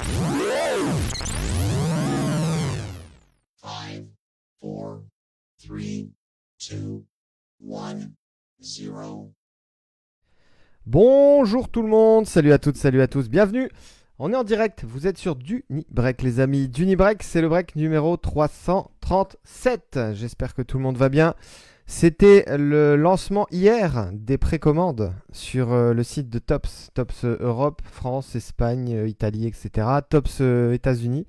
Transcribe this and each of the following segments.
5, 4, 3, 2, 1, 0. Bonjour tout le monde, salut à toutes, salut à tous, bienvenue. On est en direct, vous êtes sur Dunibreak les amis. Dunibreak, c'est le break numéro 337. J'espère que tout le monde va bien. C'était le lancement hier des précommandes sur le site de Tops. Tops Europe, France, Espagne, Italie, etc. Tops États-Unis.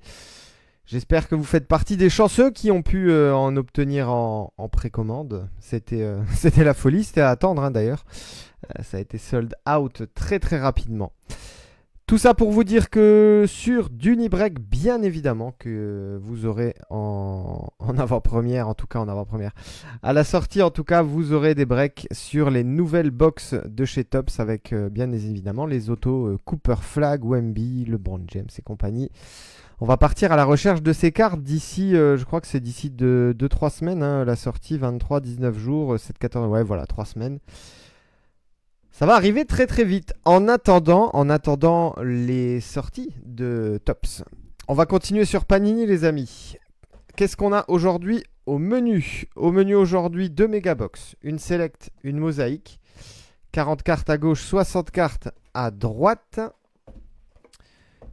J'espère que vous faites partie des chanceux qui ont pu en obtenir en précommande. C'était la folie, c'était à attendre hein, d'ailleurs. Ça a été sold out très très rapidement. Tout ça pour vous dire que sur Dunibreak, bien évidemment, que vous aurez en avant-première, en tout cas en avant-première, à la sortie en tout cas, vous aurez des breaks sur les nouvelles box de chez Tops avec bien évidemment les autos Cooper Flag, Wemby, LeBron James et compagnie. On va partir à la recherche de ces cartes d'ici, je crois que c'est d'ici 2-3 semaines, hein, la sortie, 23, 19 jours, 7, 14, ouais voilà, 3 semaines. Ça va arriver très très vite. En attendant les sorties de Tops. On va continuer sur Panini les amis. Qu'est-ce qu'on a aujourd'hui au menu? Au menu aujourd'hui, 2 mégabox, une select, une mosaïque, 40 cartes à gauche, 60 cartes à droite.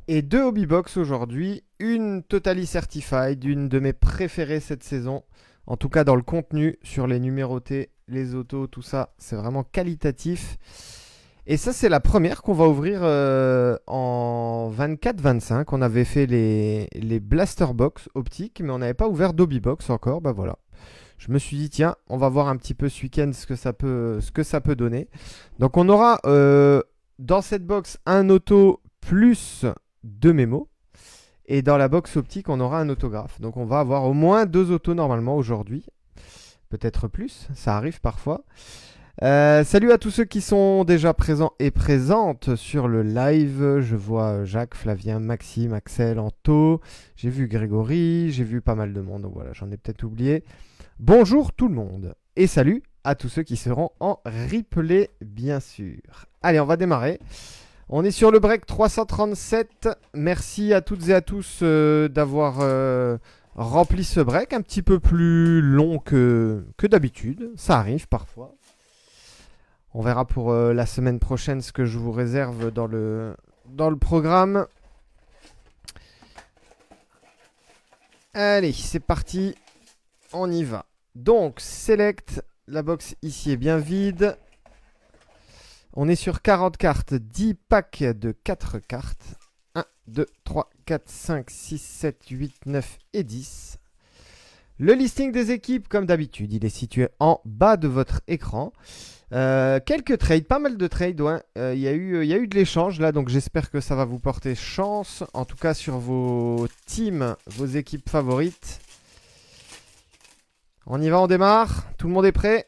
Et 2 hobby box aujourd'hui, une Totally Certified, une de mes préférées cette saison. En tout cas dans le contenu, sur les numérotés, les autos, tout ça, c'est vraiment qualitatif. Et ça, c'est la première qu'on va ouvrir en 24-25. On avait fait les Blaster Box optiques, mais on n'avait pas ouvert d'hobby box encore. Bah voilà. Je me suis dit, tiens, on va voir un petit peu ce week-end ce que ça peut donner. Donc on aura dans cette box un auto plus 2 mémos. Et dans la box optique, on aura un autographe. Donc on va avoir au moins 2 autos normalement aujourd'hui. Peut-être plus, ça arrive parfois. Salut à tous ceux qui sont déjà présents et présentes sur le live. Je vois Jacques, Flavien, Maxime, Axel, Anto. J'ai vu Grégory, j'ai vu pas mal de monde. Donc voilà, j'en ai peut-être oublié. Bonjour tout le monde. Et salut à tous ceux qui seront en replay, bien sûr. Allez, on va démarrer. On est sur le break 337. Merci à toutes et à tous d'avoir rempli ce break. Un petit peu plus long que d'habitude. Ça arrive parfois. On verra pour la semaine prochaine ce que je vous réserve dans le programme. Allez, c'est parti. On y va. Donc, select. La box ici est bien vide. On est sur 40 cartes, 10 packs de 4 cartes. 1, 2, 3, 4, 5, 6, 7, 8, 9 et 10. Le listing des équipes, comme d'habitude, il est situé en bas de votre écran. Quelques trades, pas mal de trades. Ouais. Il y a eu de l'échange là, donc j'espère que ça va vous porter chance. En tout cas sur vos teams, vos équipes favorites. On y va, on démarre. Tout le monde est prêt?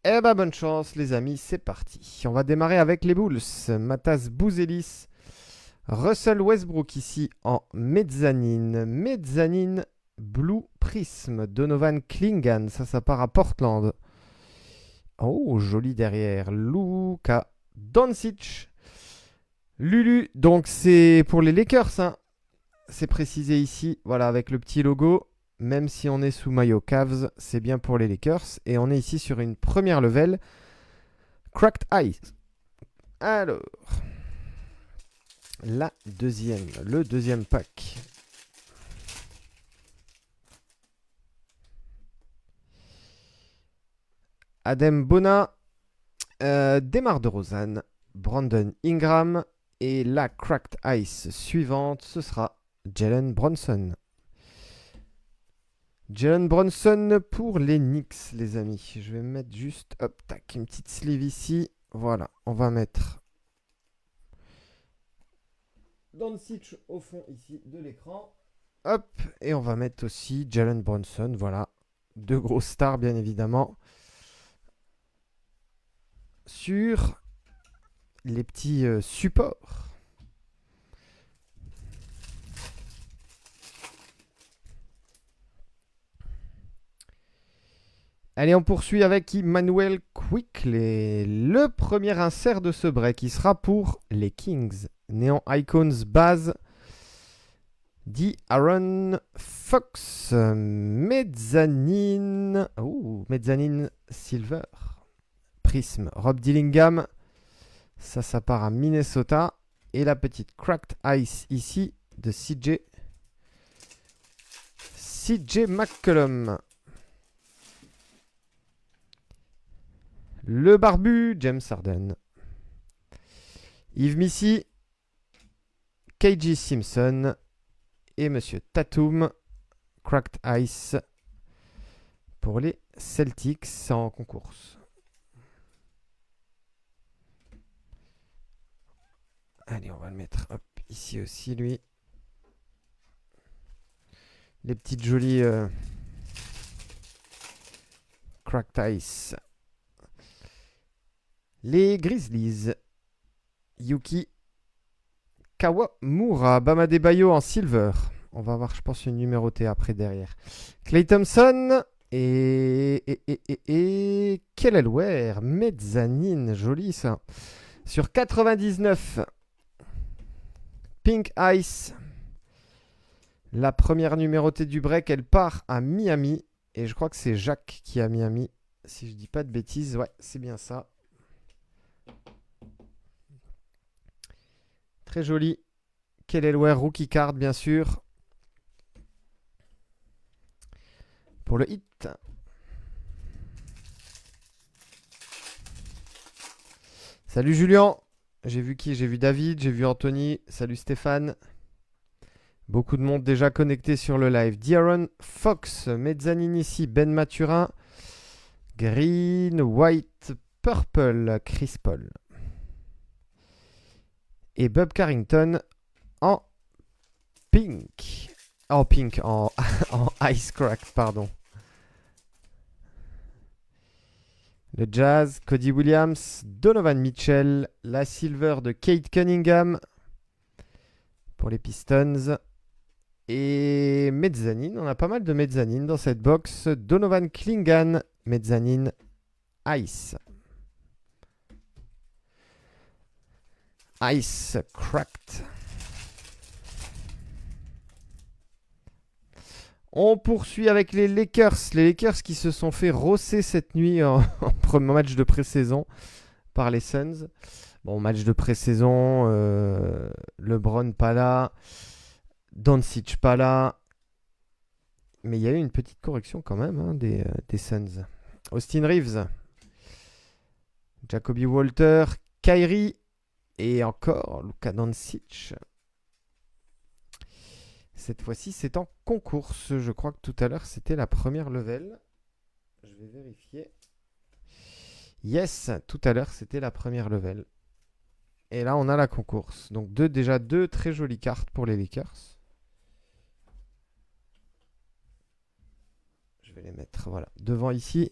Eh ben bonne chance les amis, c'est parti. On va démarrer avec les Bulls. Matas Bouzelis, Russell Westbrook ici en mezzanine. Mezzanine Blue Prism, Donovan Clingan, ça part à Portland. Oh, joli derrière. Luka Doncic. Lulu, donc c'est pour les Lakers. Hein. C'est précisé ici, voilà, avec le petit logo. Même si on est sous maillot Cavs, c'est bien pour les Lakers. Et on est ici sur une première level. Cracked Ice. Alors, le deuxième pack. Adem Bona, Demar DeRozan, Brandon Ingram. Et la Cracked Ice suivante, ce sera Jalen Brunson. Jalen Brunson pour les Knicks, les amis. Je vais mettre juste, hop, tac, une petite sleeve ici. Voilà, on va mettre Doncic au fond ici de l'écran. Hop, et on va mettre aussi Jalen Brunson. Voilà, 2 grosses stars, bien évidemment. Sur les petits supports. Allez, on poursuit avec Emmanuel Quickley. Le premier insert de ce break, il sera pour les Kings. Neon Icons base Aaron Fox. Mezzanine. Oh, Mezzanine Silver. Prism. Rob Dillingham. Ça part à Minnesota. Et la petite Cracked Ice ici de CJ McCollum. Le barbu, James Harden. Yves Missy, KG Simpson et Monsieur Tatum, Cracked Ice pour les Celtics en concours. Allez, on va le mettre hop, ici aussi, lui. Les petites jolies Cracked Ice. Les Grizzlies. Yuki Kawamura. Bam Adebayo en silver. On va avoir, je pense, une numérotée après derrière. Klay Thompson et Kelly Ware. Mezzanine. Joli ça. Sur 99. Pink Ice. La première numérotée du break, elle part à Miami. Et je crois que c'est Jacques qui est à Miami. Si je dis pas de bêtises, ouais, c'est bien ça. Très joli. Kelly Ware, rookie card, bien sûr. Pour le hit. Salut Julien. J'ai vu qui? J'ai vu David, j'ai vu Anthony. Salut Stéphane. Beaucoup de monde déjà connecté sur le live. D'Aaron Fox, Mezzanine ici, Ben Maturin. Green, White, Purple, Chris Paul. Et Bob Carrington en pink. En pink, en ice crack, pardon. Le Jazz, Cody Williams, Donovan Mitchell, la silver de Kate Cunningham pour les Pistons. Et mezzanine, on a pas mal de mezzanine dans cette box. Donovan Clingan, mezzanine ice. Ice cracked. On poursuit avec les Lakers. Les Lakers qui se sont fait rosser cette nuit en premier match de pré-saison par les Suns. Bon, match de pré-saison, LeBron pas là, Doncic pas là. Mais il y a eu une petite correction quand même hein, des Suns. Austin Reeves, Jacoby Walter, Kyrie et encore Luka Doncic. Cette fois-ci, c'est en concours. Je crois que tout à l'heure, c'était la première level. Je vais vérifier. Yes, tout à l'heure, c'était la première level. Et là, on a la concours. Donc, déjà deux très jolies cartes pour les Lakers. Je vais les mettre voilà, devant ici.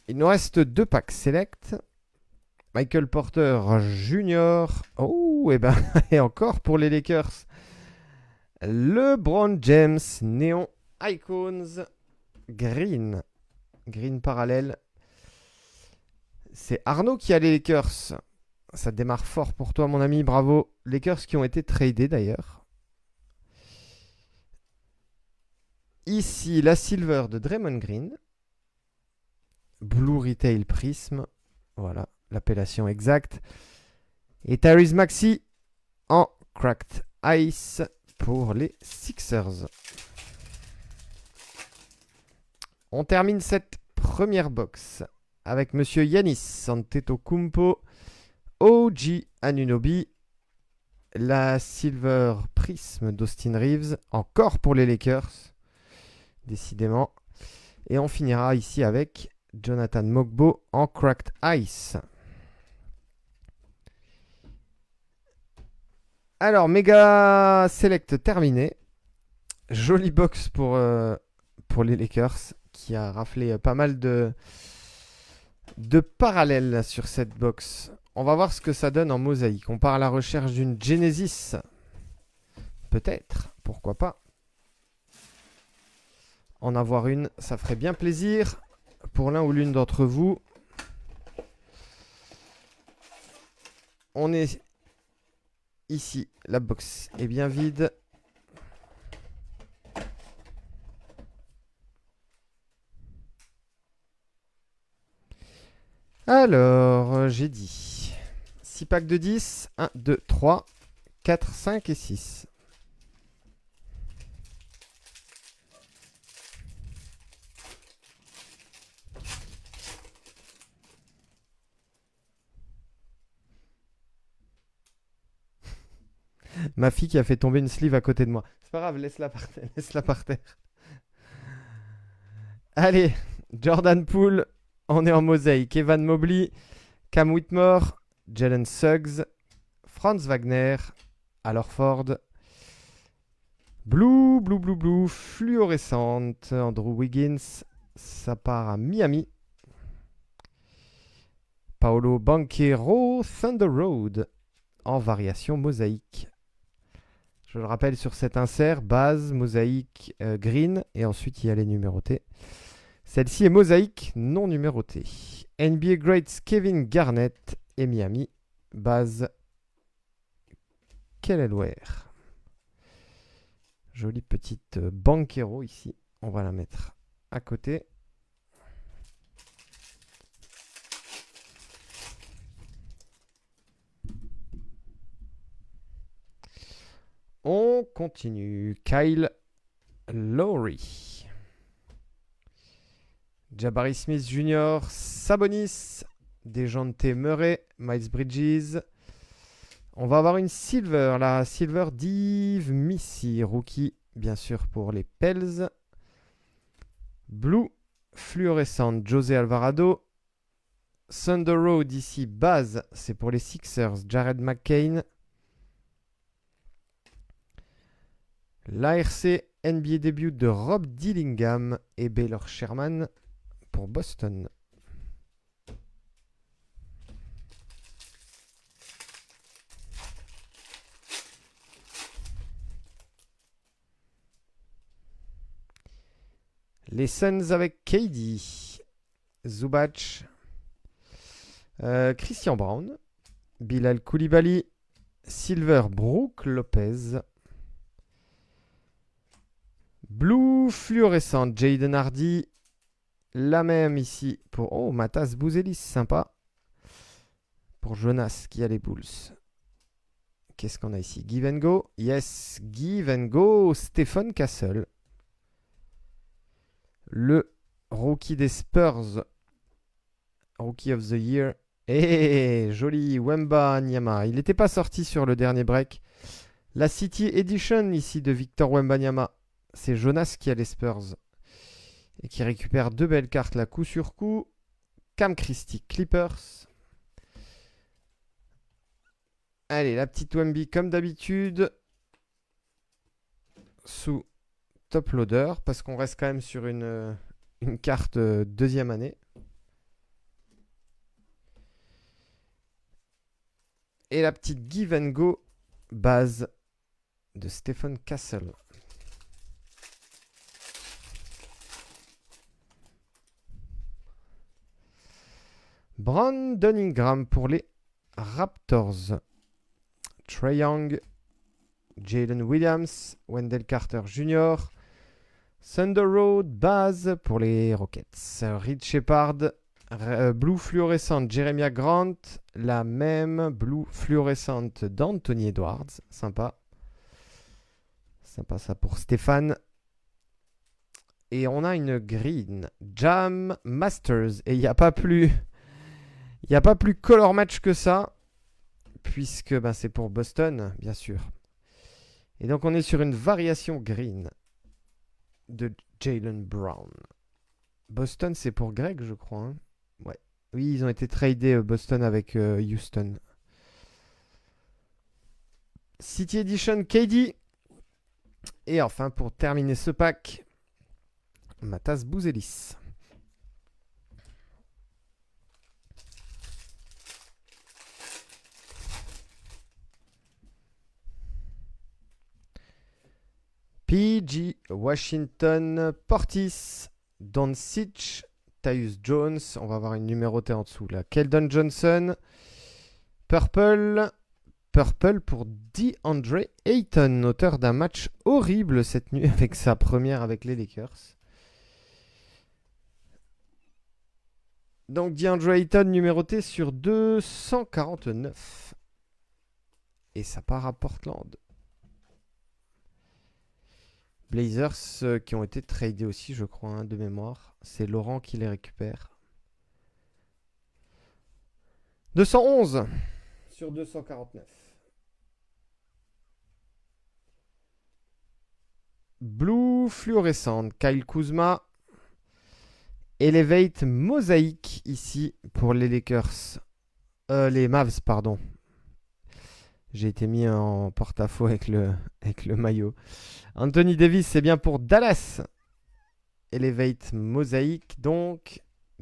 Il nous reste 2 packs select. Michael Porter Jr. Oh, et ben, et encore pour les Lakers. LeBron James, Neon Icons, Green. Green parallèle. C'est Arnaud qui a les Lakers. Ça démarre fort pour toi, mon ami. Bravo. Lakers qui ont été tradés d'ailleurs. Ici, la silver de Draymond Green. Blue Retail Prism. Voilà. L'appellation exacte. Et Tyrese Maxey en Cracked Ice pour les Sixers. On termine cette première box avec Monsieur Giannis Antetokounmpo, OG Anunoby, la Silver Prism d'Austin Reeves, encore pour les Lakers, décidément. Et on finira ici avec Jonathan Mogbo en Cracked Ice. Alors, méga select terminé. Jolie box pour les Lakers qui a raflé pas mal de parallèles sur cette box. On va voir ce que ça donne en mosaïque. On part à la recherche d'une Genesis. Peut-être, pourquoi pas. En avoir une, ça ferait bien plaisir pour l'un ou l'une d'entre vous. on est ici. La box est bien vide. Alors, j'ai dit 6 packs de 10. 1, 2, 3, 4, 5 et 6. Ma fille qui a fait tomber une sleeve à côté de moi. C'est pas grave, laisse-la par terre. Laisse-la par terre. Allez, Jordan Poole, on est en mosaïque. Evan Mobley, Cam Whitmore, Jalen Suggs, Franz Wagner, Al Horford, Blue, fluorescente, Andrew Wiggins, ça part à Miami. Paolo Banchero, Thunder Road, en variation mosaïque. Je le rappelle, sur cet insert, base, mosaïque, green, et ensuite il y a les numérotés. Celle-ci est mosaïque non numérotée. NBA Greats Kevin Garnett et Miami, base Kelelware. Jolie petite Banchero ici. On va la mettre à côté. On continue. Kyle Lowry. Jabari Smith Jr. Sabonis. Dejounte Murray. Miles Bridges. On va avoir une silver. La silver d'Yves Missy. Rookie, bien sûr, pour les Pels. Blue. Fluorescente. José Alvarado. Thunder Road ici. Base. C'est pour les Sixers. Jared McCain. L'ARC NBA début de Rob Dillingham et Baylor Sherman pour Boston. Les Suns avec KD, Zubac, Christian Brown, Bilal Koulibaly, Silver Brook Lopez, Blue fluorescente, Jaden Hardy. La même ici pour... Oh, Matas Bouzelis, sympa. Pour Jonas qui a les Bulls. Qu'est-ce qu'on a ici? Give and go. Yes, give and go. Stephen Castle. Le rookie des Spurs. Rookie of the Year. Et joli Wemba Nyama. Il n'était pas sorti sur le dernier break. La City Edition ici de Victor Wembanyama. C'est Jonas qui a les Spurs. Et qui récupère deux belles cartes là, coup sur coup. Cam Christie Clippers. Allez, la petite Wemby comme d'habitude. Sous top loader. Parce qu'on reste quand même sur une carte deuxième année. Et la petite Give and Go base de Stephen Castle. Brandon Ingram pour les Raptors. Trae Young, Jalen Williams, Wendell Carter Jr., Thunder Road, base pour les Rockets. Reed Shepard, Blue fluorescente, Jeremiah Grant, la même Blue fluorescente d'Anthony Edwards. Sympa. Sympa ça pour Stéphane. Et on a une green, Jam Masters. Et il n'y a pas plus... Il n'y a pas plus color match que ça, puisque ben, c'est pour Boston, bien sûr. Et donc on est sur une variation green de Jaylen Brown. Boston, c'est pour Greg, je crois. Hein. Ouais. Oui, ils ont été tradés Boston avec Houston. City Edition KD. Et enfin, pour terminer ce pack, Matas Bouzelis. PG Washington, Portis, Doncic, Tyus Jones. On va avoir une numérotée en dessous là. Keldon Johnson, Purple. Purple pour DeAndre Ayton, auteur d'un match horrible cette nuit avec sa première avec les Lakers. Donc DeAndre Ayton numéroté sur 249. Et ça part à Portland. Blazers qui ont été tradés aussi, je crois, hein, de mémoire. C'est Laurent qui les récupère. 211 sur 249. Blue fluorescente, Kyle Kuzma. Elevate mosaïque ici pour les Lakers. Les Mavs, pardon. J'ai été mis en porte-à-faux avec le maillot. Anthony Davis, c'est bien pour Dallas. Elevate mosaïque, donc.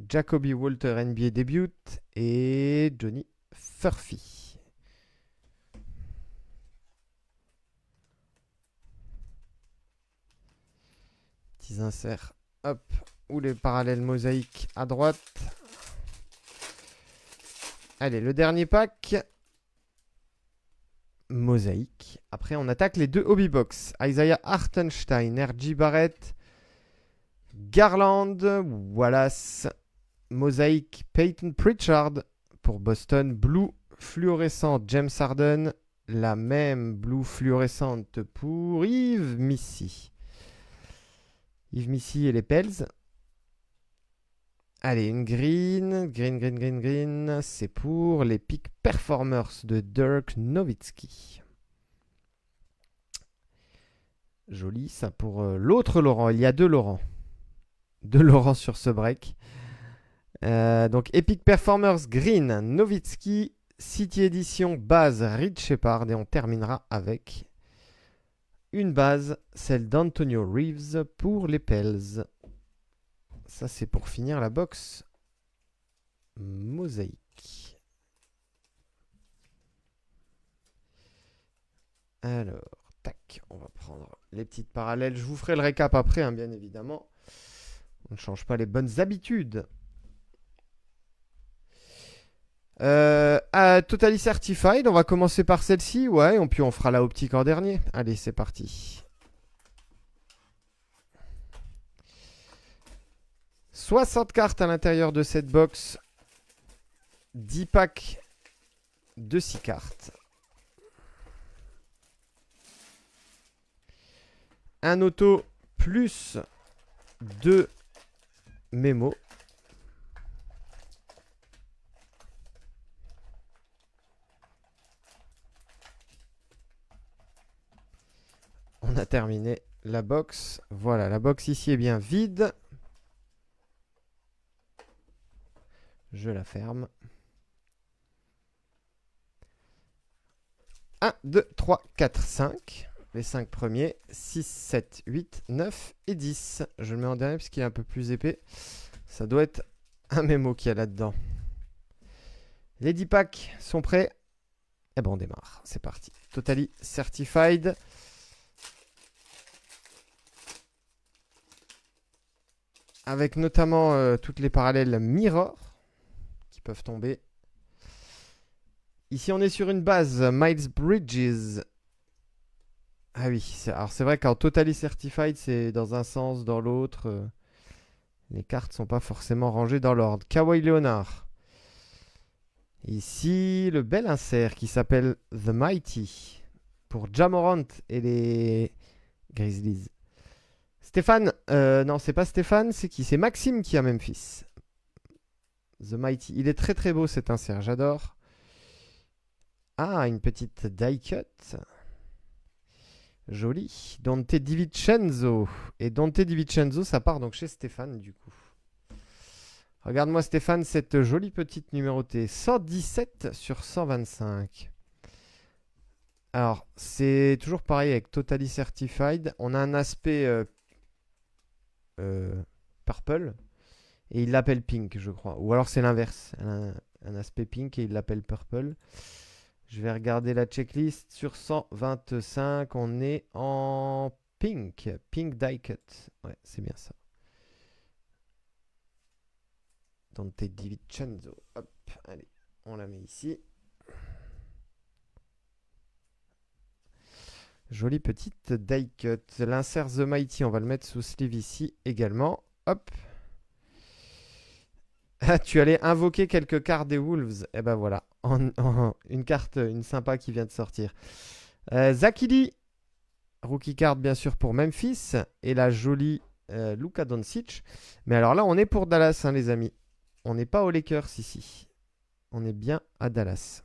Jacoby Walter, NBA début. Et Johnny Furphy. Petits inserts. Hop. Ou les parallèles mosaïques à droite. Allez, le dernier pack. Mosaïque. Après, on attaque les deux hobby box. Isaiah Hartenstein, R.J. Barrett, Garland, Wallace, mosaïque Peyton Pritchard pour Boston. Blue fluorescente James Harden. La même blue fluorescente pour Yves Missy. Yves Missy et les Pels. Allez, une green. C'est pour les Peak Performers de Dirk Nowitzki. Joli, ça pour l'autre Laurent. Il y a deux Laurent. Deux Laurent sur ce break. Donc, Epic Performers Green, Nowitzki, City Edition, base Reed Shepard. Et on terminera avec une base, celle d'Antonio Reeves pour les Pels. Ça, c'est pour finir la box mosaïque. Alors, tac, on va prendre les petites parallèles. Je vous ferai le récap après, hein, bien évidemment. On ne change pas les bonnes habitudes. Totally Certified, on va commencer par celle-ci. Ouais, et puis on fera la optique en dernier. Allez, c'est parti. 60 cartes à l'intérieur de cette box. 10 packs de 6 cartes. Un auto plus 2 mémos. On a terminé la box. Voilà, la box ici est bien vide. Je la ferme. 1, 2, 3, 4, 5. Les 5 premiers. 6, 7, 8, 9 et 10. Je le mets en dernier parce qu'il est un peu plus épais. Ça doit être un mémo qu'il y a là-dedans. Les 10 packs sont prêts. Et ben on démarre. C'est parti. Totally Certified. Avec notamment toutes les parallèles Mirror qui peuvent tomber. Ici, on est sur une base Miles Bridges. Ah oui, alors c'est vrai qu'en Totally Certified, c'est dans un sens, dans l'autre. Les cartes sont pas forcément rangées dans l'ordre. Kawhi Leonard. Ici, le bel insert qui s'appelle The Mighty pour Ja Morant et les Grizzlies. Stéphane, non, c'est pas Stéphane, c'est qui? C'est Maxime qui a Memphis. The Mighty. Il est très très beau cet insert, j'adore. Ah, une petite die cut. Joli. Dante DiVincenzo. Et Dante DiVincenzo, ça part donc chez Stéphane du coup. Regarde-moi Stéphane, cette jolie petite numérotée. 117 sur 125. Alors, c'est toujours pareil avec Totally Certified. On a un aspect purple. Et il l'appelle pink, je crois. Ou alors c'est l'inverse. Un aspect pink et il l'appelle purple. Je vais regarder la checklist. Sur 125, on est en pink. Pink die cut. Ouais, c'est bien ça. Dante DiVincenzo. Hop, allez, on la met ici. Jolie petite die cut. L'insert The Mighty, on va le mettre sous sleeve ici également. Hop. Ah, tu allais invoquer quelques cartes des Wolves. Et ben voilà. Une carte, une sympa qui vient de sortir. Zakili. Rookie card bien sûr pour Memphis. Et la jolie Luka Doncic. Mais alors là, on est pour Dallas, hein, les amis. On n'est pas aux Lakers ici. On est bien à Dallas.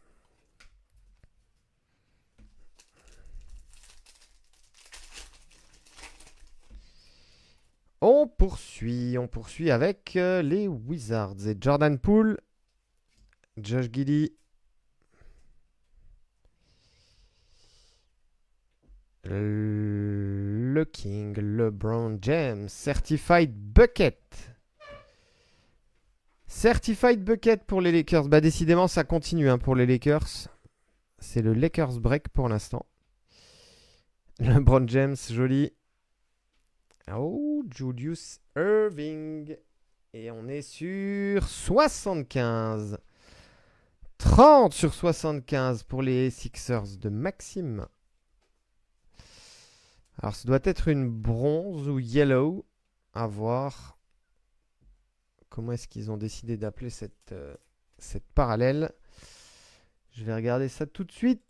On poursuit avec les Wizards et Jordan Poole, Josh Giddey, le King, LeBron James, Certified Bucket. Certified Bucket pour les Lakers. Bah décidément ça continue hein, pour les Lakers. C'est le Lakers break pour l'instant. LeBron James, joli. Oh, Julius Erving. Et on est sur 75. 30 sur 75 pour les Sixers de Maxime. Alors, ça doit être une bronze ou yellow. À voir. Comment est-ce qu'ils ont décidé d'appeler cette parallèle. Je vais regarder ça tout de suite.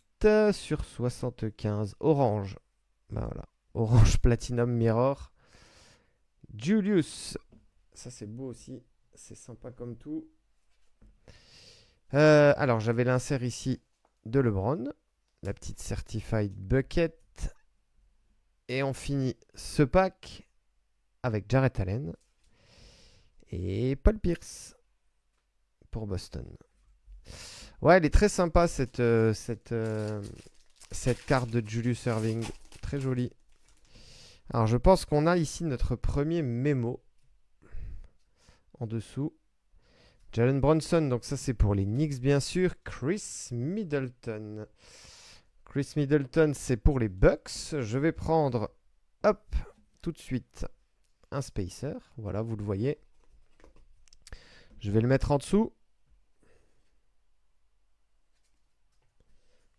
Sur 75. Orange. Ben voilà. Orange Platinum Mirror. Julius. Ça, c'est beau aussi. C'est sympa comme tout. Alors, j'avais l'insert ici de LeBron. La petite Certified Bucket. Et on finit ce pack avec Jarrett Allen et Paul Pierce pour Boston. Ouais, elle est très sympa cette carte de Julius Erving. Très jolie. Alors, je pense qu'on a ici notre premier mémo en dessous. Jalen Brunson, donc ça c'est pour les Knicks bien sûr. Chris Middleton. Chris Middleton, c'est pour les Bucks. Je vais prendre, hop, tout de suite, un spacer. Voilà, vous le voyez. Je vais le mettre en dessous.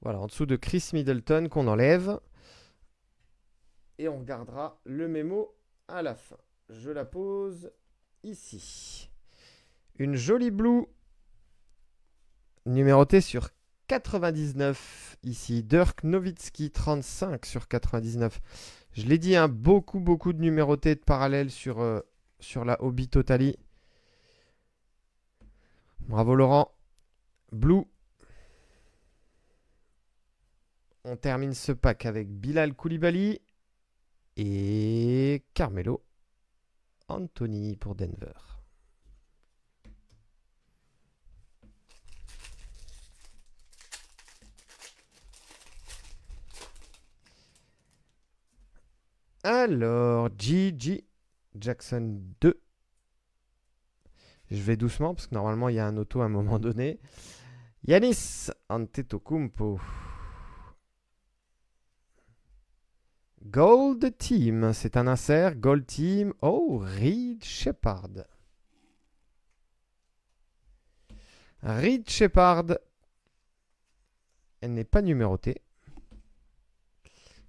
Voilà, en dessous de Chris Middleton qu'on enlève. Et on regardera le mémo à la fin. Je la pose ici. Une jolie blue numérotée sur 99 ici. Dirk Nowitzki 35 sur 99. Je l'ai dit, hein, beaucoup de numérotés de parallèles sur la Hobby Totally. Bravo Laurent. Blue. On termine ce pack avec Bilal Koulibaly et Carmelo Anthony pour Denver. Alors, Gigi Jackson 2. Je vais doucement parce que normalement il y a un auto à un moment donné. Yanis Antetokounmpo. Gold Team, c'est un insert. Gold Team. Oh, Reed Shepard. Reed Shepard. Elle n'est pas numérotée.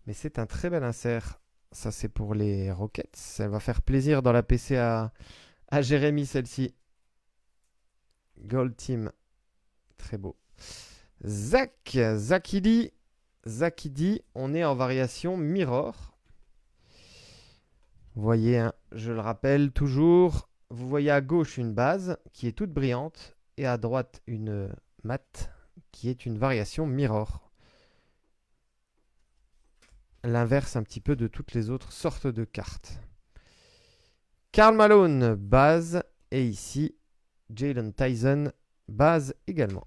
Mais c'est un très bel insert. Ça, c'est pour les Rockets. Elle va faire plaisir dans la PC à Jérémy, celle-ci. Gold Team. Très beau. Zakidi, on est en variation Mirror. Vous voyez, hein, je le rappelle toujours, vous voyez à gauche une base qui est toute brillante et à droite une matte qui est une variation Mirror. L'inverse un petit peu de toutes les autres sortes de cartes. Karl Malone, base. Et ici, Jalen Tyson, base également.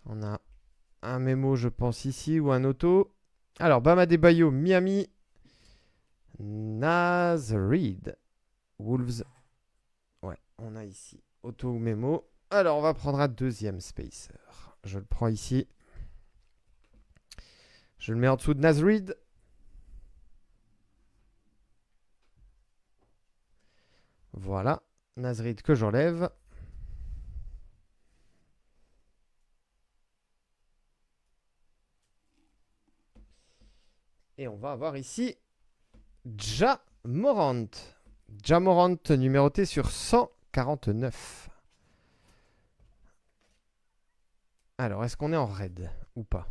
On a un mémo, je pense, ici, ou un auto. Alors, Bam Adebayo, Miami. Naz Reid, Wolves. Ouais, on a ici auto ou mémo. Alors, on va prendre un deuxième spacer. Je le prends ici. Je le mets en dessous de Naz Reid. Voilà. Nasrid que j'enlève. Et on va avoir ici Ja Morant. Ja Morant numéroté sur 149. Alors, est-ce qu'on est en red ou pas?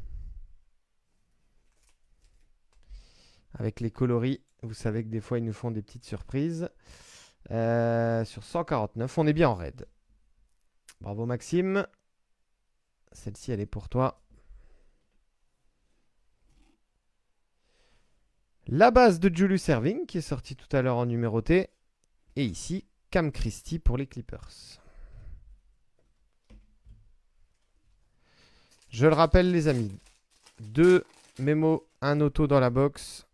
Avec les coloris, vous savez que des fois, ils nous font des petites surprises. Sur 149, on est bien en red. Bravo Maxime. Celle-ci, elle est pour toi. La base de Julius Erving, qui est sortie tout à l'heure en numéroté. Et ici, Cam Christie pour les Clippers. Je le rappelle, les amis. 2 mémos, 1 auto dans la box.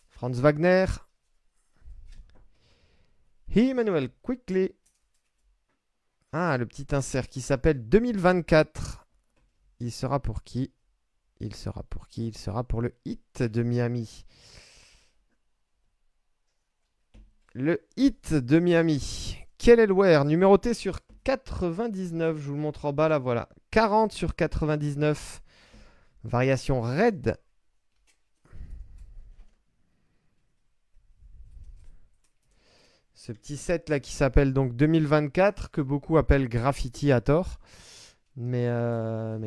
Franz Wagner. Emmanuel Quickley. Ah, le petit insert qui s'appelle 2024. Il sera pour qui? Il sera pour qui? Il sera pour le Heat de Miami. Le Heat de Miami. Kelly numéroté sur 99. Je vous le montre en bas là, voilà. 40 sur 99. Variation red. Ce petit set là qui s'appelle donc 2024, que beaucoup appellent graffiti à tort. Mais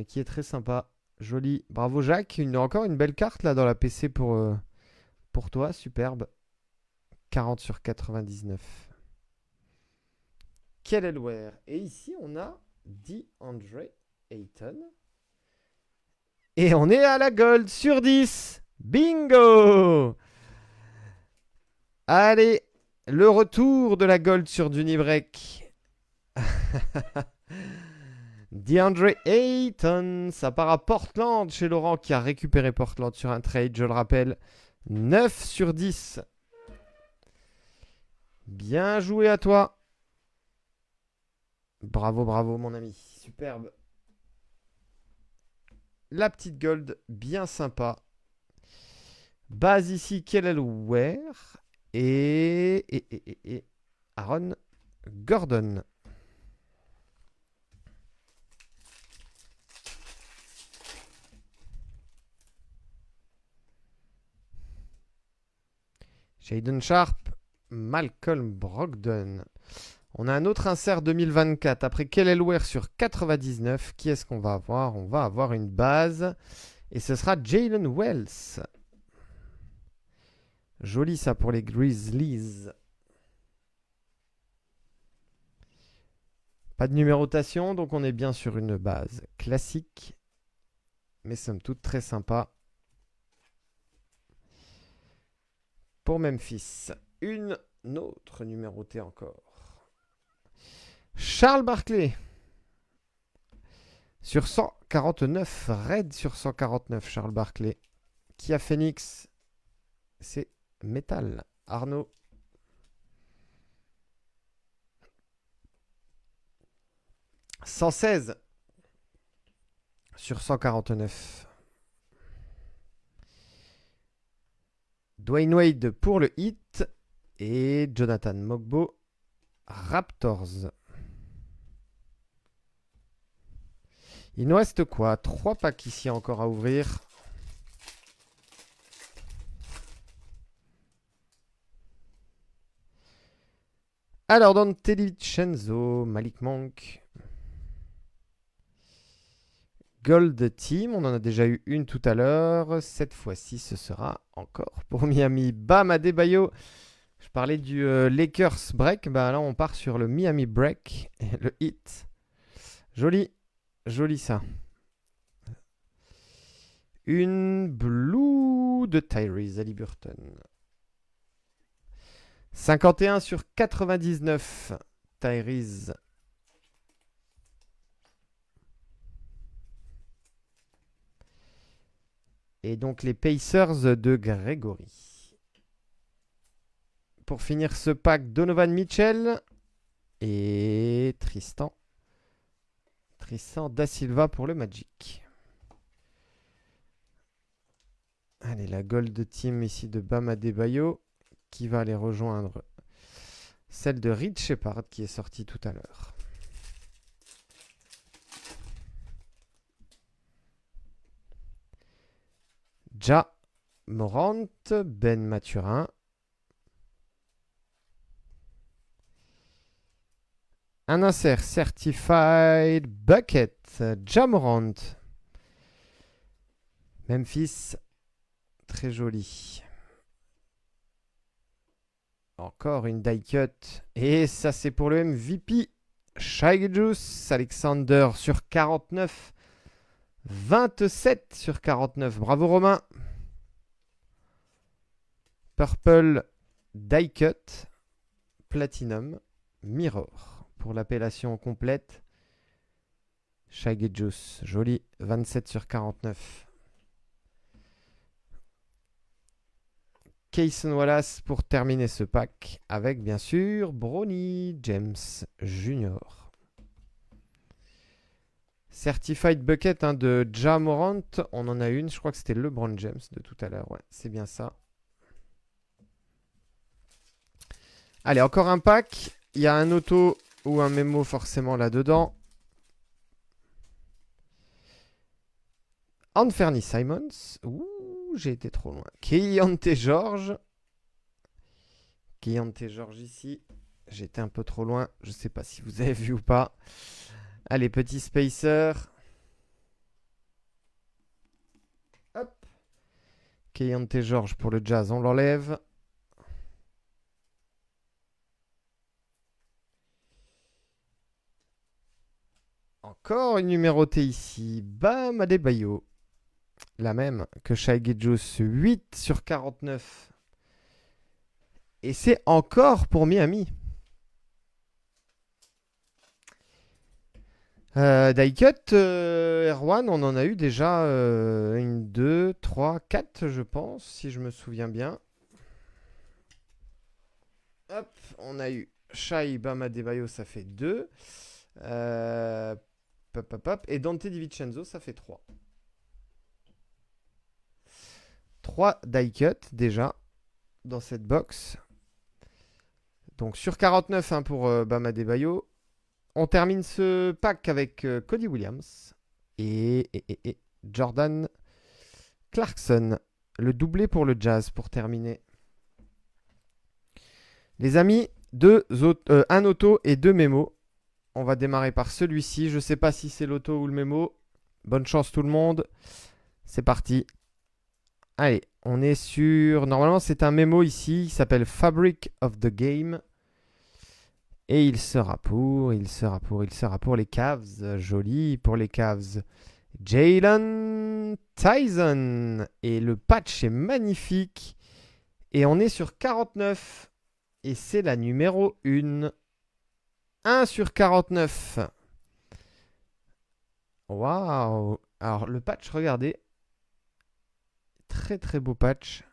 qui est très sympa. Joli. Bravo Jacques. Encore une belle carte là dans la PC pour toi. Superbe. 40 sur 99. Kelly. Et ici, on a DeAndre Ayton. Et on est à la gold sur 10. Bingo! Allez, le retour de la gold sur Dunibreak. DeAndre Ayton, ça part à Portland chez Laurent qui a récupéré Portland sur un trade, je le rappelle. 9 sur 10. Bien joué à toi. Bravo, bravo mon ami. Superbe. La petite gold, bien sympa. Base ici, Kelly et Aaron Gordon. Shaedon Sharpe, Malcolm Brogdon. On a un autre insert 2024 après Kelly sur 99. Qui est-ce qu'on va avoir? On va avoir une base et ce sera Jalen Wells. Joli ça pour les Grizzlies. Pas de numérotation, donc on est bien sur une base classique. Mais somme toute très sympa. Pour Memphis. Une autre numérotée encore. Charles Barkley. Sur 149. Red sur 149, Charles Barkley. Qui a Phoenix? C'est Metal. Arnaud. « 116 sur 149. Dwayne Wade pour le Heat et Jonathan Mogbo Raptors. Il nous reste quoi? 3 packs ici encore à ouvrir. Alors, Dante DiVincenzo, Malik Monk. Gold Team, on en a déjà eu une tout à l'heure. Cette fois-ci, ce sera encore pour Miami. Bam Adebayo. Je parlais du Lakers Break. Bah là, on part sur le Miami Break. Et le Heat. Joli. Joli ça. Une Blue de Tyrese Haliburton. 51 sur 99. Tyrese. Et donc les Pacers de Gregory. Pour finir ce pack, Donovan Mitchell et Tristan Da Silva pour le Magic. Allez, la Gold Team ici de Bam Adebayo qui va aller rejoindre celle de Reed Shepard qui est sortie tout à l'heure. Ja Morant, Ben Mathurin. Un insert Certified Bucket, Ja Morant. Memphis, très joli. Encore une die cut. Et ça, c'est pour le MVP. Shai Gilgeous Alexander sur 49. 27 sur 49. Bravo Romain. Purple die cut. Platinum Mirror. Pour l'appellation complète. Shai Gilgeous, joli. 27 sur 49. Cason Wallace pour terminer ce pack avec bien sûr Bronny James Jr. Certified Bucket de Ja Morant, on en a une, je crois que c'était LeBron James de tout à l'heure, ouais, c'est bien ça. Allez, encore un pack, il y a un auto ou un mémo forcément là-dedans. Anthony Simons, ouh, j'ai été trop loin. Keyonte George. Keyonte George ici. J'étais un peu trop loin. Je ne sais pas si vous avez vu ou pas. Allez, petit spacer. Hop. Keyonte George pour le Jazz, on l'enlève. Encore une numérotée ici. Bam Adebayo. La même que Shai Gilgeous, 8 sur 49. Et c'est encore pour Miami. Die cut, Erwan, on en a eu déjà une, 2, 3, 4, je pense, si je me souviens bien. Hop, on a eu Shai Bam Adebayo, ça fait 2. Et Dante DiVincenzo, ça fait 3. 3 die cut déjà dans cette box. Donc sur 49 hein, pour Bam Adebayo. On termine ce pack avec Cody Williams et Jordan Clarkson. Le doublé pour le Jazz pour terminer. Les amis, un auto et 2 mémos. On va démarrer par celui-ci. Je ne sais pas si c'est l'auto ou le mémo. Bonne chance tout le monde. C'est parti. Allez, on est sur... Normalement, c'est un mémo ici. Il s'appelle Fabric of the Game. Et il sera pour les Cavs. Joli pour les Cavs. Jalen Tyson. Et le patch est magnifique. Et on est sur 49. Et c'est la numéro 1. 1 sur 49. Waouh. Alors, le patch, regardez. Très très beau patch.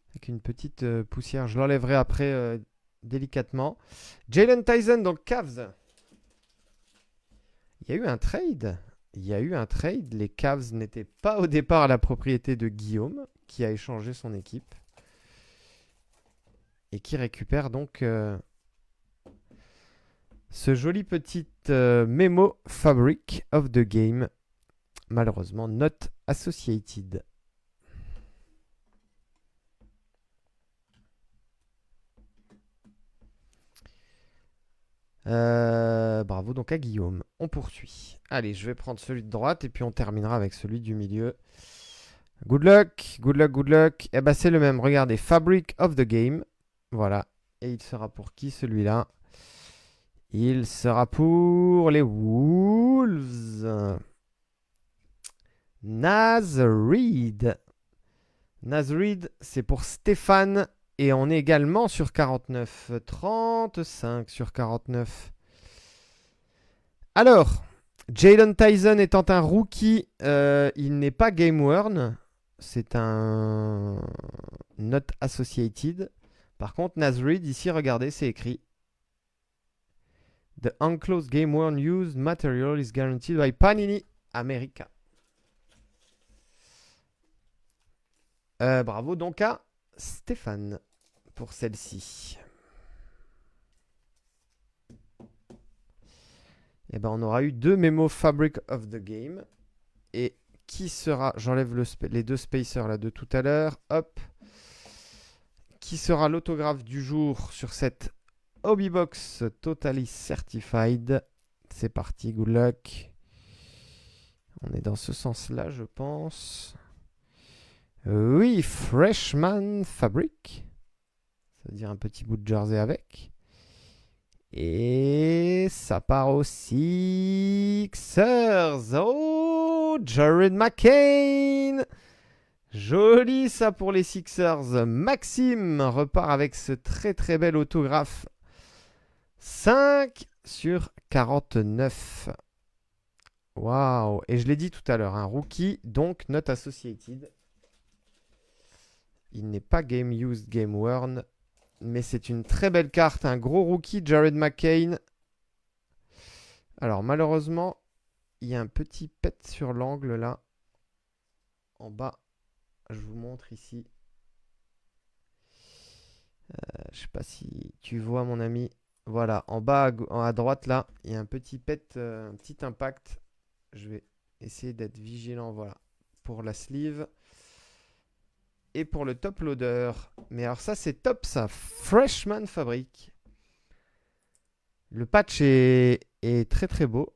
Avec une petite poussière. Je l'enlèverai après délicatement. Jalen Tyson, donc Cavs. Il y a eu un trade. Les Cavs n'étaient pas au départ à la propriété de Guillaume, qui a échangé son équipe. Et qui récupère donc ce joli petit mémo Fabric of the Game. Malheureusement, not associated. Bravo donc à Guillaume. On poursuit. Allez, je vais prendre celui de droite et puis on terminera avec celui du milieu. Good luck, good luck, good luck. Eh ben c'est le même. Regardez, Fabric of the Game. Voilà. Et il sera pour qui celui-là? Il sera pour les Wolves. Naz Reid. Naz Reid, c'est pour Stéphane. Et on est également sur 49. 35 sur 49. Alors, Jalen Tyson étant un rookie, il n'est pas game worn. C'est un not associated. Par contre, Naz Reid, ici, regardez, c'est écrit. The unclosed game worn used material is guaranteed by Panini America. Bravo donc à Stéphane pour celle-ci. Et ben on aura eu 2 mémos Fabric of the Game. Et qui sera, j'enlève les 2 spacers là de tout à l'heure, hop. Qui sera l'autographe du jour sur cette Hobbybox Totally Certified. C'est parti, good luck. On est dans ce sens-là, je pense. Oui, Freshman Fabric. Ça veut dire un petit bout de jersey avec. Et ça part aux Sixers. Oh, Jared McCain. Joli ça pour les Sixers. Maxime repart avec ce très très bel autographe. 5/49. Waouh. Et je l'ai dit tout à l'heure, un rookie, donc not associated. Il n'est pas game used, game worn. Mais c'est une très belle carte. Un gros rookie, Jared McCain. Alors malheureusement, il y a un petit pet sur l'angle là. En bas. Je vous montre ici. Je sais pas si tu vois mon ami. Voilà, en bas à droite là, il y a un petit pet, un petit impact. Je vais essayer d'être vigilant, voilà, pour la sleeve. Et pour le top loader. Mais alors ça c'est top ça. Freshman Fabric. Le patch est très très beau.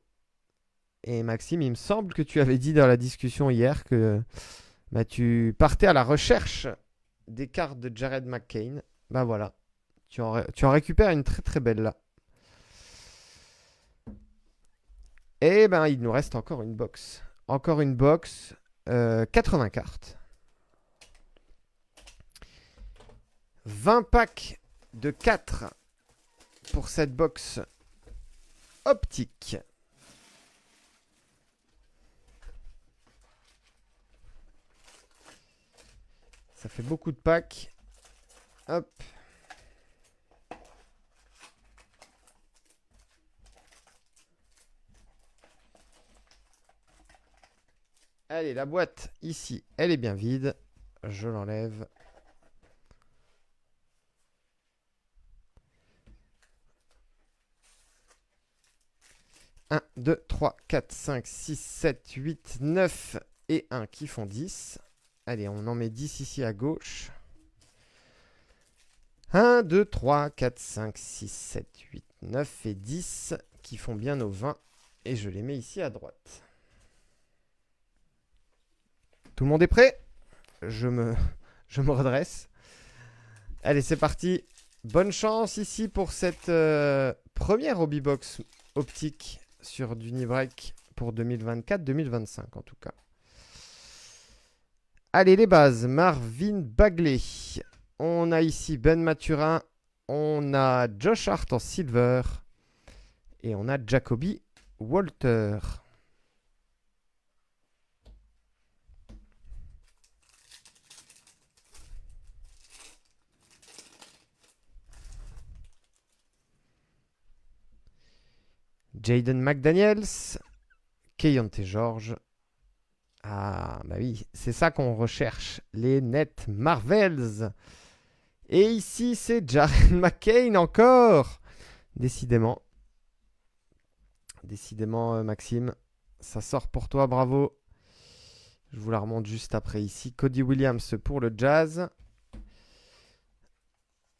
Et Maxime, il me semble que tu avais dit dans la discussion hier que bah, tu partais à la recherche des cartes de Jared McCain. Bah voilà. Tu en récupères une très très belle là. Et ben il nous reste encore une box. Encore une box. 80 cartes. 20 packs de 4 pour cette box optique. Ça fait beaucoup de packs. Hop. Allez, la boîte ici, elle est bien vide. Je l'enlève. 1, 2, 3, 4, 5, 6, 7, 8, 9 et 1 qui font 10. Allez, on en met 10 ici à gauche. 1, 2, 3, 4, 5, 6, 7, 8, 9 et 10 qui font bien nos 20. Et je les mets ici à droite. Tout le monde est prêt ? Je me redresse. Allez, c'est parti. Bonne chance ici pour cette première Hobbybox optique sur Dunibreak pour 2024-2025 en tout cas. Allez, les bases. Marvin Bagley. On a ici Ben Maturin. On a Josh Hart en silver. Et on a Jacoby Walter. Jaden McDaniels. Keyonte George. Ah, bah oui, c'est ça qu'on recherche. Les Net Marvels. Et ici, c'est Jared McCain encore. Décidément. Décidément, Maxime. Ça sort pour toi, bravo. Je vous la remonte juste après ici. Cody Williams pour le Jazz.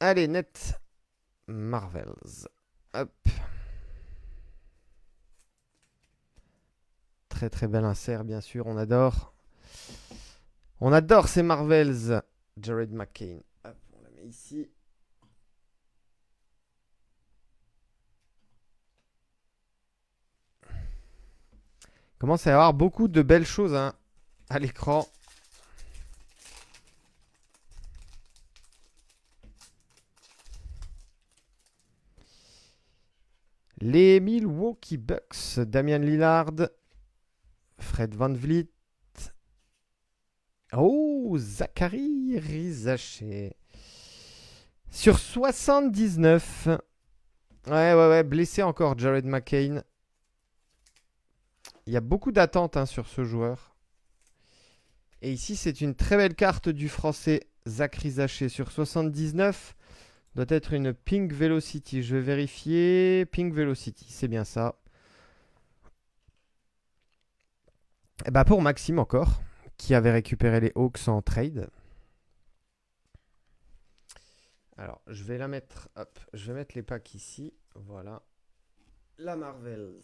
Allez, Net Marvels. Hop. Très très bel insert, bien sûr. On adore. On adore ces Marvels. Jared McCain. Hop, on la met ici. Il commence à y avoir beaucoup de belles choses hein, à l'écran. Les Milwaukee Bucks. Damian Lillard. Fred VanVleet. Oh, Zachary Rizaché. Sur 79. Ouais. Blessé encore, Jared McCain. Il y a beaucoup d'attentes hein, sur ce joueur. Et ici, c'est une très belle carte du français. Zachary Zaché sur 79. Doit être une Pink Velocity. Je vais vérifier. Pink Velocity, c'est bien ça. Et bah pour Maxime encore, qui avait récupéré les Hawks en trade. Alors, je vais la mettre. Hop, je vais mettre les packs ici. Voilà. La Marvels,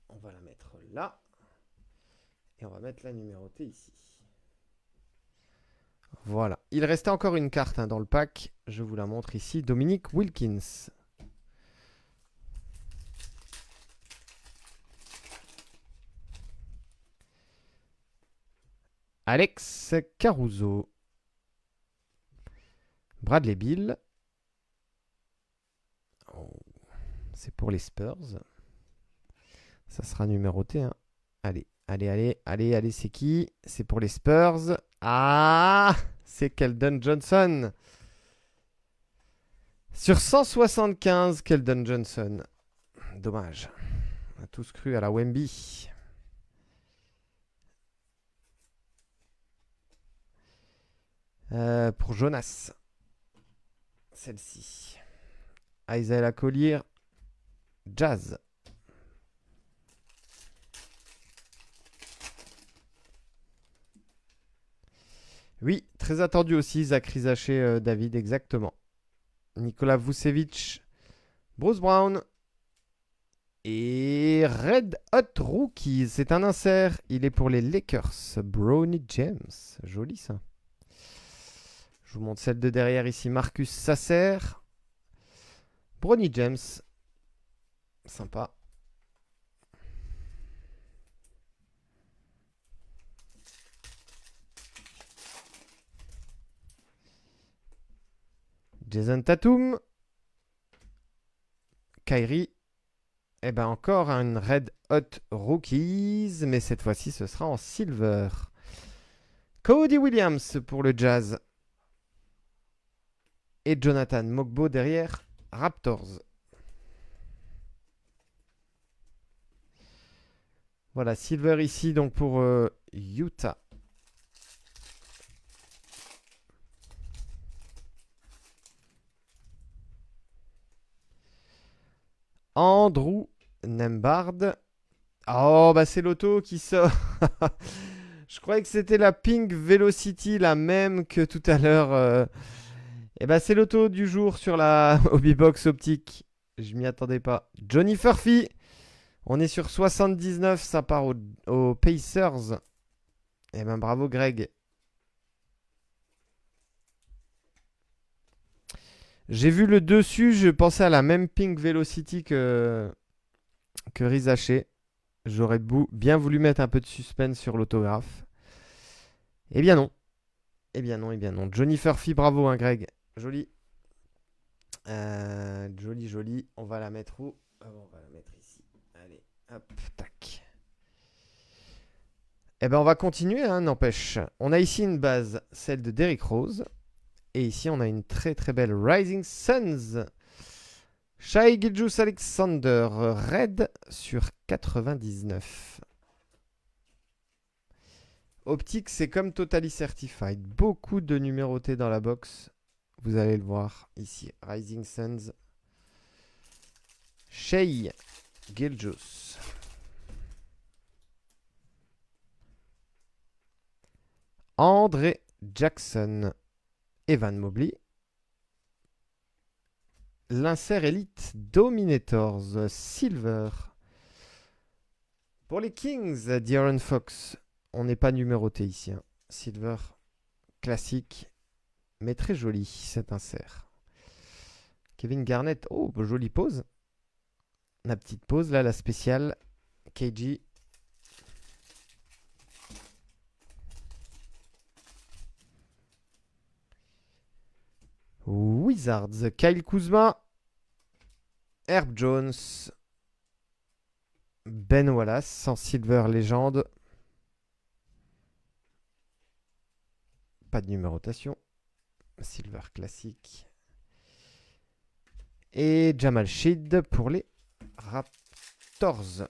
on va la mettre là. Et on va mettre la numérotée ici. Voilà. Il restait encore une carte dans le pack. Je vous la montre ici. Dominique Wilkins. Alex Caruso. Bradley Beal. Oh, c'est pour les Spurs. Ça sera numéroté. Hein. Allez, c'est qui? C'est pour les Spurs. Ah, c'est Keldon Johnson. Sur 175, Keldon Johnson. Dommage. On a tous cru à la Wemby. Pour Jonas. Celle-ci. Isaiah Collier. Jazz. Oui, très attendu aussi, Zachary Zaché, David, exactement. Nikola Vucevic, Bruce Brown et Red Hot Rookies. C'est un insert, il est pour les Lakers. Bronny James, joli ça. Je vous montre celle de derrière ici, Marcus Sasser. Bronny James, sympa. Jason Tatum. Kyrie. Et ben encore un Red Hot Rookies, mais cette fois-ci ce sera en silver. Cody Williams pour le Jazz. Et Jonathan Mogbo derrière Raptors. Voilà, silver ici donc pour Utah. Andrew Nembhard. Oh, bah c'est l'auto qui sort. Je croyais que c'était la Pink Velocity, la même que tout à l'heure. Et bah c'est l'auto du jour sur la Hobbybox optique. Je m'y attendais pas. Johnny Furphy. On est sur 79, ça part aux Pacers. Et ben bravo Greg. J'ai vu le dessus, je pensais à la même Pink Velocity que Rizaché. J'aurais bien voulu mettre un peu de suspense sur l'autographe. Eh bien non. Eh bien non, eh bien non. Johnny Furphy, bravo hein, Greg. Joli. Joli. On va la mettre où? On va la mettre ici. Allez, hop, tac. Eh ben on va continuer, hein, n'empêche. On a ici une base, celle de Derrick Rose. Et ici, on a une très très belle Rising Suns. Shai Gilgeous-Alexander, Red sur 99. Optique, c'est comme Totally Certified. Beaucoup de numérotés dans la box. Vous allez le voir ici. Rising Suns. Shai Gilgeous. André Jackson. Evan Mobley. L'insert Elite Dominators Silver. Pour les Kings, De'Aaron Fox. On n'est pas numéroté ici. Hein. Silver classique, mais très joli cet insert. Kevin Garnett. Oh, jolie pause. La petite pause là, la spéciale. KG. Wizards, Kyle Kuzma, Herb Jones, Ben Wallace en Silver Légende. Pas de numérotation. Silver classique. Et Jamal Sheed pour les Raptors.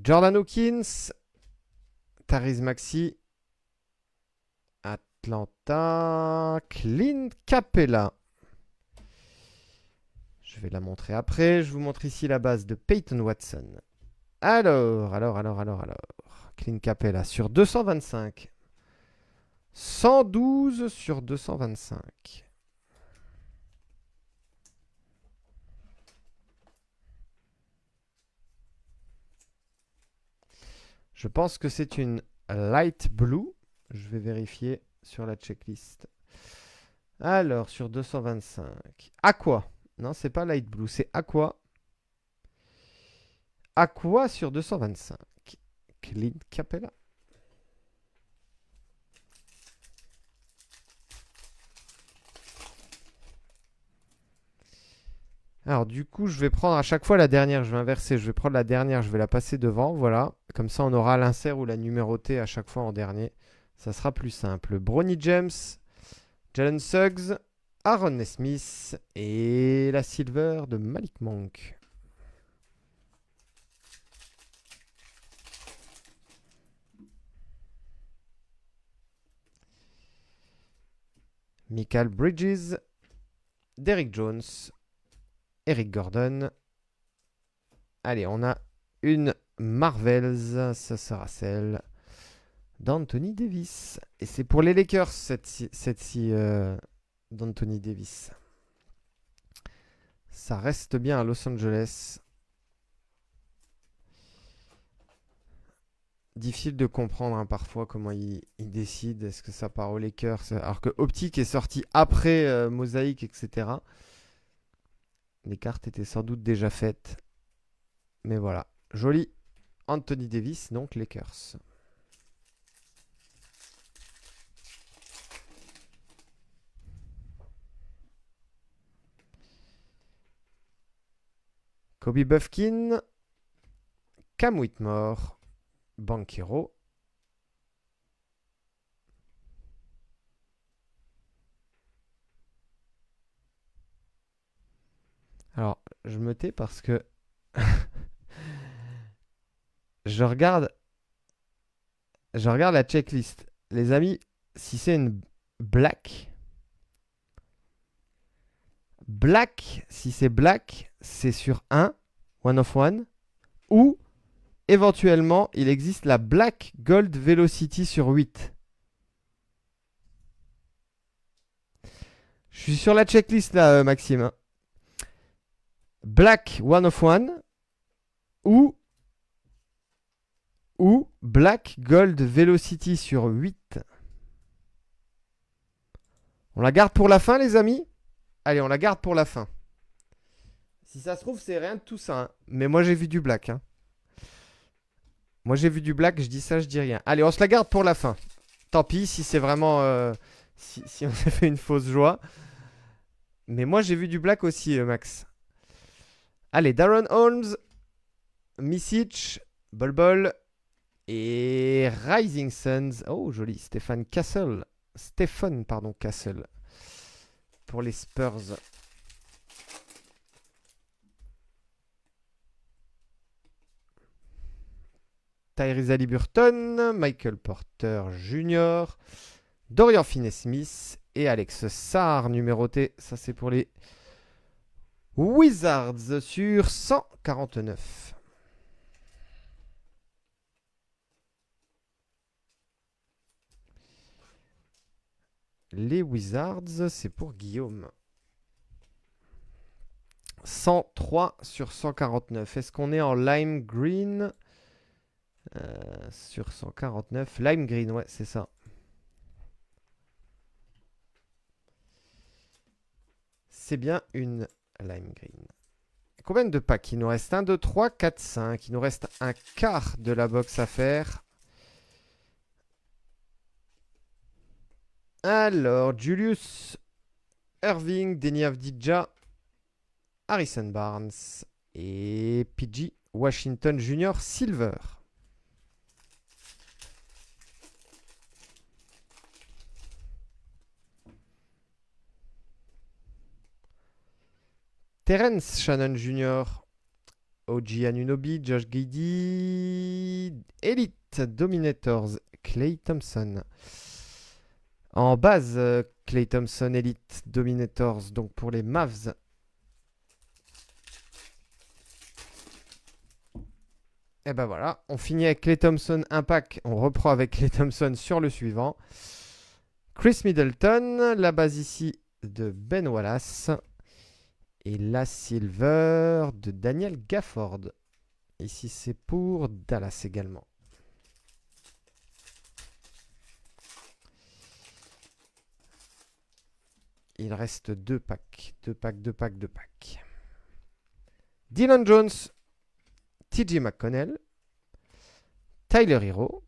Jordan Hawkins, Tyrese Maxey. Atlanta. Clint Capella. Je vais la montrer après. Je vous montre ici la base de Peyton Watson. Alors. Clint Capella sur 225. 112 sur 225. Je pense que c'est une light blue. Je vais vérifier sur la checklist. Alors, sur 225. Aqua. Non, c'est pas light blue, c'est aqua. Aqua sur 225. Clint Capella. Alors du coup, je vais prendre à chaque fois la dernière. Je vais inverser. Je vais prendre la dernière. Je vais la passer devant. Voilà. Comme ça, on aura l'insert ou la numérotée à chaque fois en dernier. Ça sera plus simple. Bronny James, Jalen Suggs, Aaron Nesmith et la silver de Malik Monk. Michael Bridges, Derrick Jones, Eric Gordon. Allez, on a une Marvels. Ça sera celle d'Anthony Davis. Et c'est pour les Lakers, cette-ci d'Anthony Davis. Ça reste bien à Los Angeles. Difficile de comprendre hein, parfois comment il décide. Est-ce que ça part aux Lakers alors que Optic est sorti après Mosaïque, etc. Les cartes étaient sans doute déjà faites. Mais voilà. Joli Anthony Davis, donc Lakers. Kobe Buffkin, Cam Whitmore, Banchero. Alors, je me tais parce que je regarde la checklist. Les amis, si c'est une black, si c'est black, c'est sur 1, one of one, ou éventuellement, il existe la Black Gold Velocity sur 8. Je suis sur la checklist là, Maxime. Black one of one ou Black Gold Velocity sur 8. On la garde pour la fin, les amis? Allez, on la garde pour la fin. Si ça se trouve, c'est rien de tout ça. Hein. Mais moi, j'ai vu du black. Hein. Moi, j'ai vu du black. Je dis ça, je dis rien. Allez, on se la garde pour la fin. Tant pis si c'est vraiment... si on s'est fait une fausse joie. Mais moi, j'ai vu du black aussi, Max. Allez, Darren Holmes, Misic, Bol Bol et Rising Suns. Oh, joli. Stephen Castle. Pour les Spurs. Tyrese Haliburton, Michael Porter Jr., Dorian Finney-Smith et Alex Sarr numéroté. Ça, c'est pour les Wizards sur 149. Les Wizards, c'est pour Guillaume. 103 sur 149. Est-ce qu'on est en lime green sur 149? Lime green, ouais, c'est ça. C'est bien une lime green. Combien de packs? Il nous reste 1, 2, 3, 4, 5. Il nous reste un quart de la box à faire. Alors, Julius Irving, Deni Avdija, Harrison Barnes et PG Washington Jr. Silver. Terence Shannon Jr. OG Anunoby, Josh Giddey. Elite Dominators, Klay Thompson. En base, Klay Thompson, Elite Dominators, donc pour les Mavs. Et ben voilà, on finit avec Klay Thompson, un pack. On reprend avec Klay Thompson sur le suivant. Chris Middleton, la base ici de Ben Wallace. Et la silver de Daniel Gafford. Ici, c'est pour Dallas également. Il reste 2 packs. 2 packs, 2 packs, 2 packs. Dylan Jones, TJ McConnell, Tyler Hero.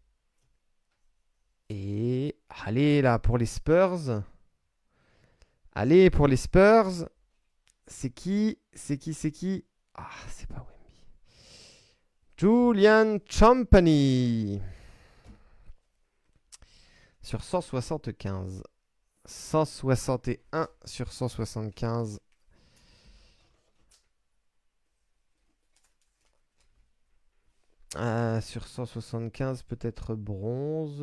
Et allez là pour les Spurs. Allez pour les Spurs. C'est qui? C'est qui? Ah, c'est pas Wemby. Julian Champagny. Sur 175. 161 sur 175. Sur 175, peut-être bronze.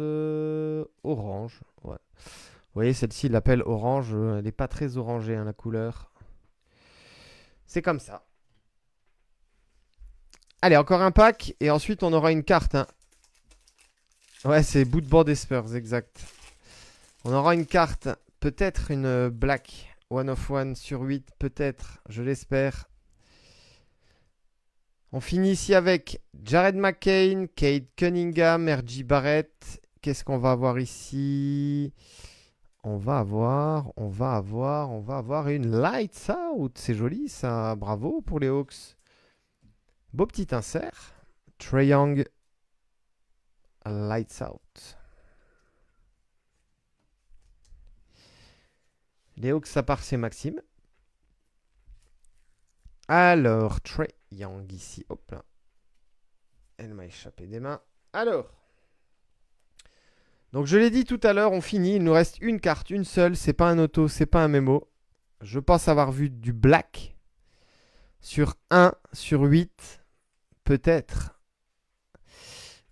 Orange. Ouais. Vous voyez, celle-ci, il l'appelle orange. Elle n'est pas très orangée, hein, la couleur. C'est comme ça. Allez, encore un pack. Et ensuite, on aura une carte. Hein. Ouais, c'est bout de bord des Spurs, exact. On aura une carte. Peut-être une black. 1 of 1 sur 8. Peut-être. Je l'espère. On finit ici avec Jared McCain, Cade Cunningham, R.J. Barrett. Qu'est-ce qu'on va avoir ici? On va avoir une Lights Out. C'est joli ça. Bravo pour les Hawks. Beau petit insert. Trae Young. Lights Out. Les Hawks, ça part, c'est Maxime. Alors, Trae Young ici. Hop là. Elle m'a échappé des mains. Alors. Donc, je l'ai dit tout à l'heure, on finit. Il nous reste une carte, une seule. C'est pas un auto, c'est pas un mémo. Je pense avoir vu du black. Sur 1, sur 8. Peut-être.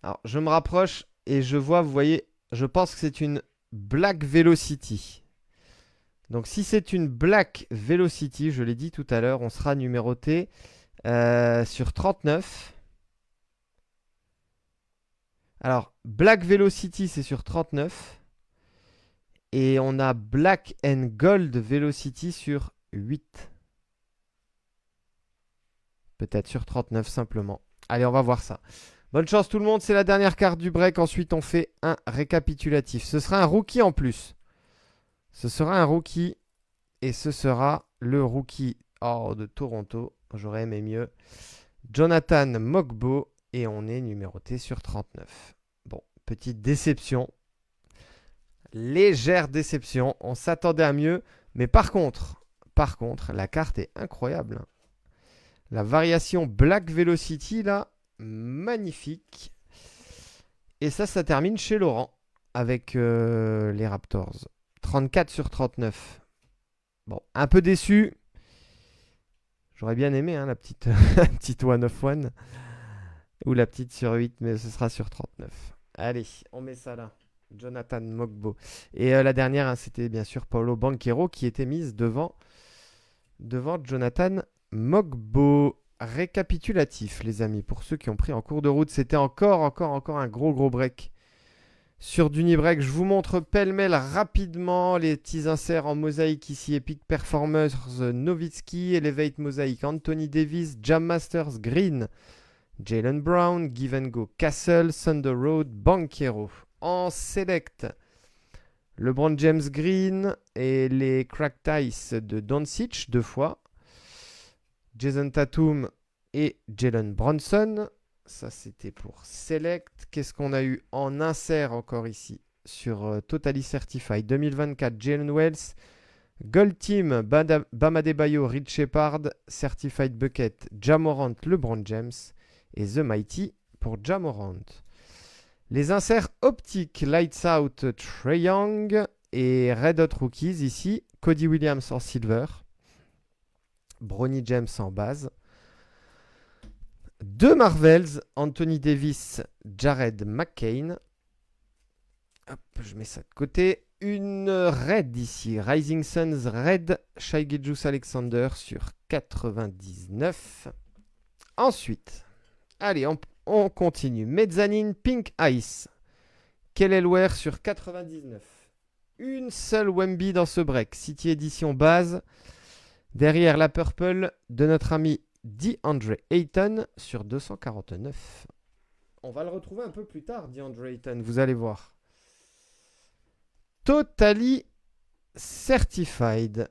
Alors, je me rapproche et je vois, vous voyez, je pense que c'est une Black Velocity. Donc, si c'est une Black Velocity, je l'ai dit tout à l'heure, on sera numéroté sur 39. Alors, Black Velocity, c'est sur 39. Et on a Black and Gold Velocity sur 8. Peut-être sur 39 simplement. Allez, on va voir ça. Bonne chance tout le monde, c'est la dernière carte du break. Ensuite, on fait un récapitulatif. Ce sera un rookie en plus. Ce sera un rookie. Et ce sera le rookie de Toronto. J'aurais aimé mieux. Jonathan Mogbo. Et on est numéroté sur 39. Bon, petite déception. Légère déception. On s'attendait à mieux. Mais par contre, la carte est incroyable. La variation Black Velocity, là, magnifique. Et ça termine chez Laurent avec les Raptors. 34 sur 39. Bon, un peu déçu. J'aurais bien aimé la petite, la petite 1 of 1. Ou la petite sur 8, mais ce sera sur 39. Allez, on met ça là. Jonathan Mogbo. Et la dernière, c'était bien sûr Paolo Banchero qui était mise devant Jonathan Mogbo. Récapitulatif, les amis, pour ceux qui ont pris en cours de route. C'était encore un gros break. Sur Dunibreak, je vous montre pêle-mêle rapidement les petits inserts en mosaïque ici. Epic Performers, Nowitzki, Elevate Mosaic, Anthony Davis, Jam Masters, Green, Jalen Brown, Give and Go, Castle, Thunder Road, Banchero. En select, LeBron James Green et les Cracked Ice de Doncic 2 fois. Jason Tatum et Jalen Brunson. Ça, c'était pour Select. Qu'est-ce qu'on a eu en insert encore ici sur Totally Certified 2024, Jalen Wells, Gold Team, Bam Adebayo, Reed Shepard, Certified Bucket, Ja Morant, LeBron James et The Mighty pour Ja Morant. Les inserts optiques, Lights Out, Trae Young et Red Hot Rookies ici, Cody Williams en silver, Bronny James en base. Deux Marvels, Anthony Davis, Jared McCain. Hop, je mets ça de côté. Une Red ici, Rising Suns Red, Shai Gilgeous-Alexander sur 99. Ensuite, allez, on continue. Mezzanine Pink Ice, Kelly Ware sur 99. Une seule Wemby dans ce break, City Edition base. Derrière la Purple de notre ami DeAndre Ayton sur 249. On va le retrouver un peu plus tard, DeAndre Ayton, vous allez voir. Totally Certified.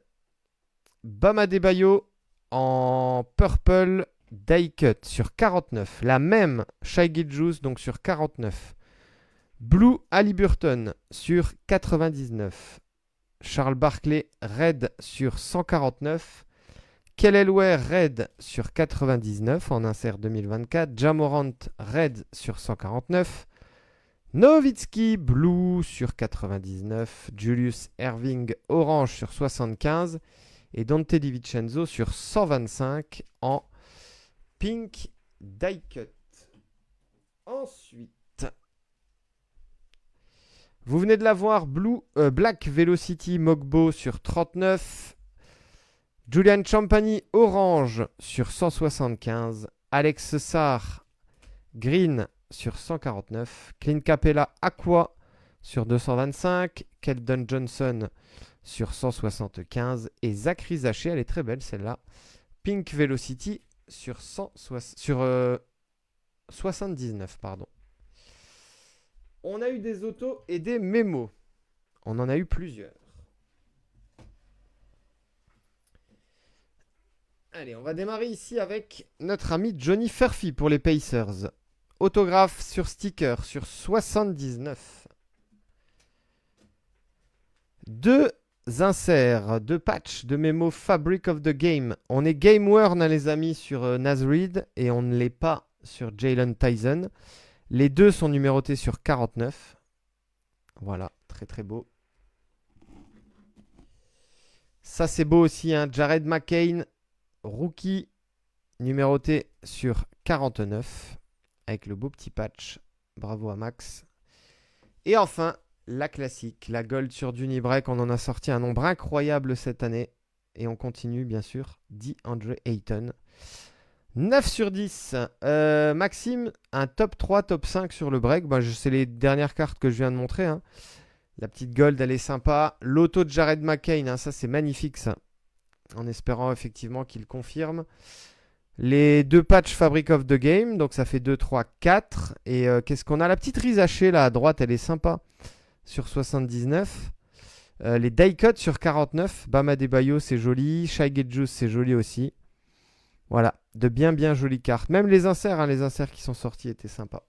Bam Adebayo en Purple Die Cut sur 49. La même Shai Gilgeous donc sur 49. Blue Haliburton sur 99. Charles Barkley Red sur 149. Kelly Ware Red sur 99 en insert 2024. Ja Morant Red sur 149. Nowitzki Blue sur 99. Julius Erving Orange sur 75. Et Dante DiVincenzo sur 125 en Pink Die Cut. Ensuite, vous venez de la voir, Black Velocity Mogbo sur 39. Julian Champagny Orange sur 175. Alex Sarr Green sur 149. Clint Capella Aqua sur 225. Keldon Johnson sur 175. Et Zachary Zaché, elle est très belle celle-là. Pink Velocity sur 79, pardon. On a eu des autos et des mémos. On en a eu plusieurs. Allez, on va démarrer ici avec notre ami Johnny Furphy pour les Pacers. Autographe sur sticker sur 79. Deux inserts, deux patchs de mémo Fabric of the Game. On est Game Worn, hein, les amis, sur Naz Reid et on ne l'est pas sur Jalen Tyson. Les deux sont numérotés sur 49. Voilà, très très beau. Ça c'est beau aussi, hein. Jared McCain, rookie, numéroté sur 49. Avec le beau petit patch. Bravo à Max. Et enfin, la classique, la gold sur Dunibreak. On en a sorti un nombre incroyable cette année. Et on continue bien sûr. DeAndre Ayton. 9 sur 10. Maxime, un top 3, top 5 sur le break. Bah, c'est les dernières cartes que je viens de montrer, hein. La petite gold, elle est sympa. L'auto de Jared McCain, hein, ça c'est magnifique ça. En espérant effectivement qu'il confirme. Les deux patchs Fabric of the Game. Donc ça fait 2, 3, 4. Et qu'est-ce qu'on a? La petite risachée là à droite, elle est sympa. Sur 79. Les die cut sur 49. Bam Adebayo, c'est joli. Shai Gilgeous, c'est joli aussi. Voilà, de bien jolies cartes. Même les inserts, hein, les inserts qui sont sortis étaient sympas.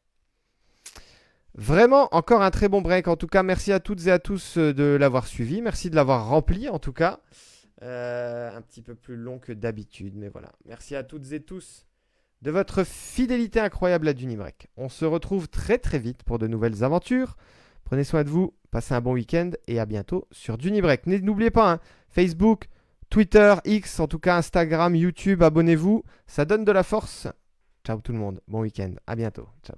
Vraiment, encore un très bon break. En tout cas, merci à toutes et à tous de l'avoir suivi. Merci de l'avoir rempli, en tout cas. Un petit peu plus long que d'habitude, mais voilà. Merci à toutes et tous de votre fidélité incroyable à Dunibreak. On se retrouve très très vite pour de nouvelles aventures. Prenez soin de vous, passez un bon week-end et à bientôt sur Dunibreak. N'oubliez pas, hein, Facebook, Twitter, X, en tout cas Instagram, YouTube, abonnez-vous. Ça donne de la force. Ciao tout le monde. Bon week-end. À bientôt. Ciao.